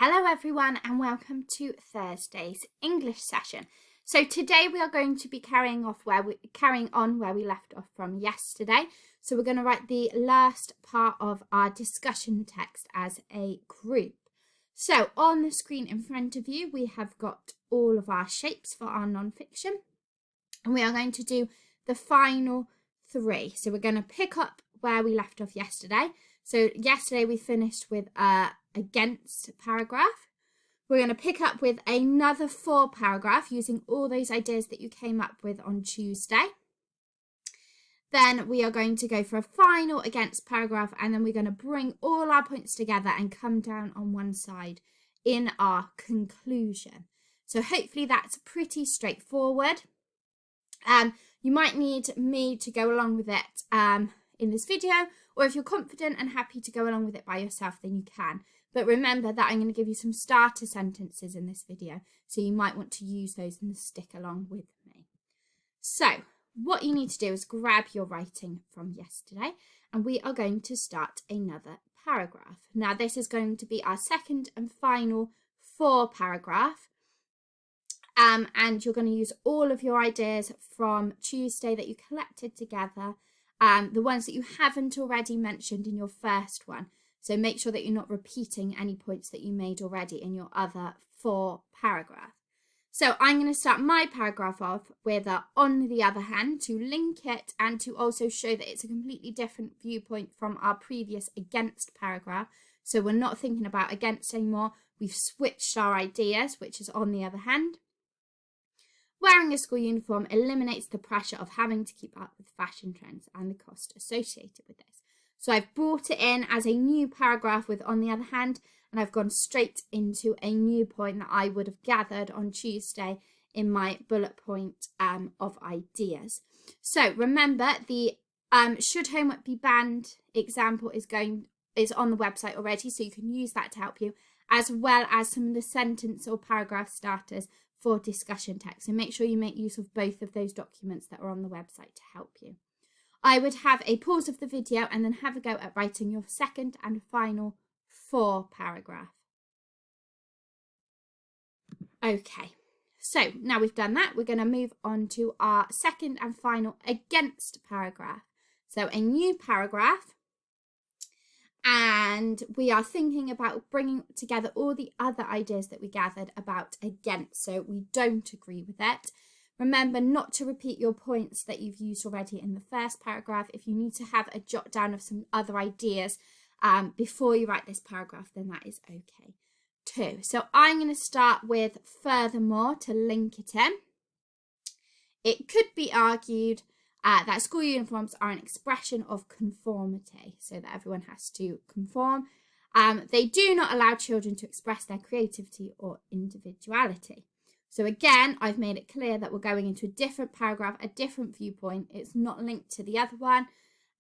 Hello everyone and welcome to Thursday's English session. So today we are going to be carrying on where we left off from yesterday. So we're going to write the last part of our discussion text as a group. So on the screen in front of you we have got all of our shapes for our non-fiction, and we are going to do the final three. So we're going to pick up where we left off yesterday. So yesterday we finished with against paragraph. We're going to pick up with another 4 paragraph using all those ideas that you came up with on Tuesday. Then we are going to go for a final against paragraph, and then we're going to bring all our points together and come down on one side in our conclusion. So hopefully that's pretty straightforward. You might need me to go along with it in this video, or if you're confident and happy to go along with it by yourself, then you can. But remember that I'm going to give you some starter sentences in this video, so you might want to use those and stick along with me. So what you need to do is grab your writing from yesterday, and we are going to start another paragraph. Now this is going to be our second and final 4 paragraph. And you're going to use all of your ideas from Tuesday that you collected together, the ones that you haven't already mentioned in your first one. So make sure that you're not repeating any points that you made already in your other 4 paragraphs. So I'm going to start my paragraph off with on the other hand, to link it and to also show that it's a completely different viewpoint from our previous against paragraph. So we're not thinking about against anymore. We've switched our ideas, which is on the other hand. Wearing a school uniform eliminates the pressure of having to keep up with fashion trends and the cost associated with this. So I've brought it in as a new paragraph with on the other hand, and I've gone straight into a new point that I would have gathered on Tuesday in my bullet point of ideas. So remember, the should homework be banned example is on the website already, so you can use that to help you, as well as some of the sentence or paragraph starters for discussion text. So make sure you make use of both of those documents that are on the website to help you. I would have a pause of the video and then have a go at writing your second and final 4 paragraph. Okay, so now we've done that, we're going to move on to our second and final against paragraph. So a new paragraph, and we are thinking about bringing together all the other ideas that we gathered about against, so we don't agree with it. Remember not to repeat your points that you've used already in the first paragraph. If you need to have a jot down of some other ideas before you write this paragraph, then that is okay too. So I'm going to start with furthermore to link it in. It could be argued that school uniforms are an expression of conformity, so that everyone has to conform. They do not allow children to express their creativity or individuality. So again, I've made it clear that we're going into a different paragraph, a different viewpoint. It's not linked to the other one.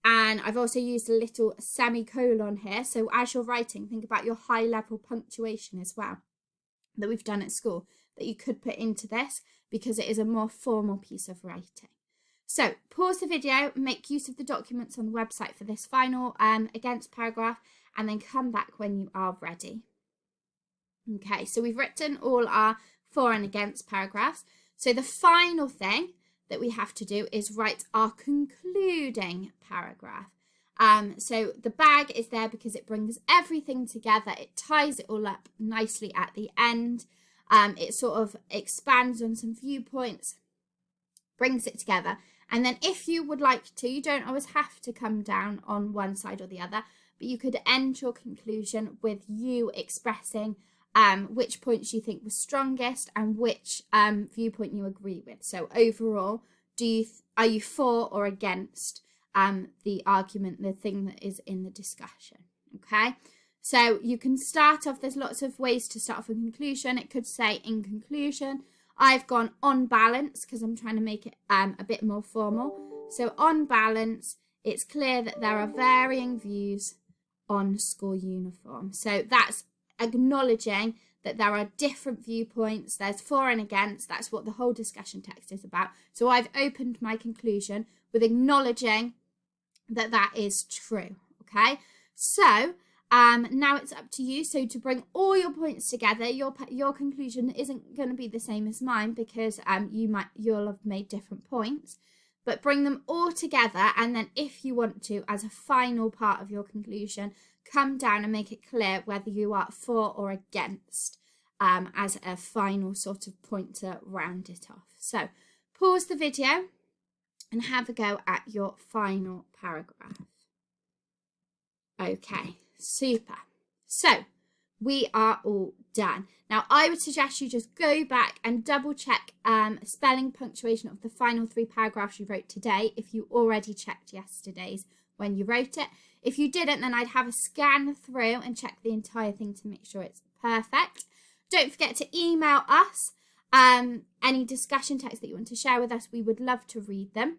And I've also used a little semicolon here. So as you're writing, think about your high level punctuation as well that we've done at school that you could put into this, because it is a more formal piece of writing. So pause the video, make use of the documents on the website for this final against paragraph, and then come back when you are ready. Okay, so we've written all our for and against paragraphs. So the final thing that we have to do is write our concluding paragraph. So the bag is there because it brings everything together. It ties it all up nicely at the end. It sort of expands on some viewpoints, brings it together. And then if you would like to, you don't always have to come down on one side or the other, but you could end your conclusion with you expressing which points you think were strongest and which viewpoint you agree with. So overall, are you for or against the argument, the thing that is in the discussion? Okay, so you can start off, there's lots of ways to start off a conclusion. It could say in conclusion. I've gone on balance because I'm trying to make it a bit more formal. So on balance, it's clear that there are varying views on school uniform. So that's acknowledging that there are different viewpoints. There's for and against. That's what the whole discussion text is about. So I've opened my conclusion with acknowledging that that is true. Okay, so Now it's up to you. So to bring all your points together, your conclusion isn't going to be the same as mine because you'll have made different points. But bring them all together, and then if you want to, as a final part of your conclusion, come down and make it clear whether you are for or against, as a final sort of point to round it off. So pause the video and have a go at your final paragraph. Okay, super. So we are all done. Now, I would suggest you just go back and double check spelling punctuation of the final 3 paragraphs you wrote today if you already checked yesterday's when you wrote it. If you didn't, then I'd have a scan through and check the entire thing to make sure it's perfect. Don't forget to email us any discussion texts that you want to share with us. We would love to read them.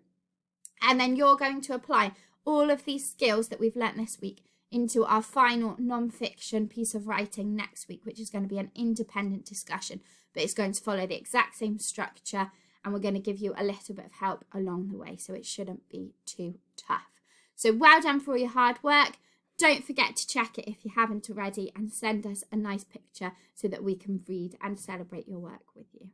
And then you're going to apply all of these skills that we've learnt this week into our final non-fiction piece of writing next week, which is going to be an independent discussion, but it's going to follow the exact same structure, and we're going to give you a little bit of help along the way, so it shouldn't be too tough. So well done for all your hard work. Don't forget to check it if you haven't already, and send us a nice picture so that we can read and celebrate your work with you.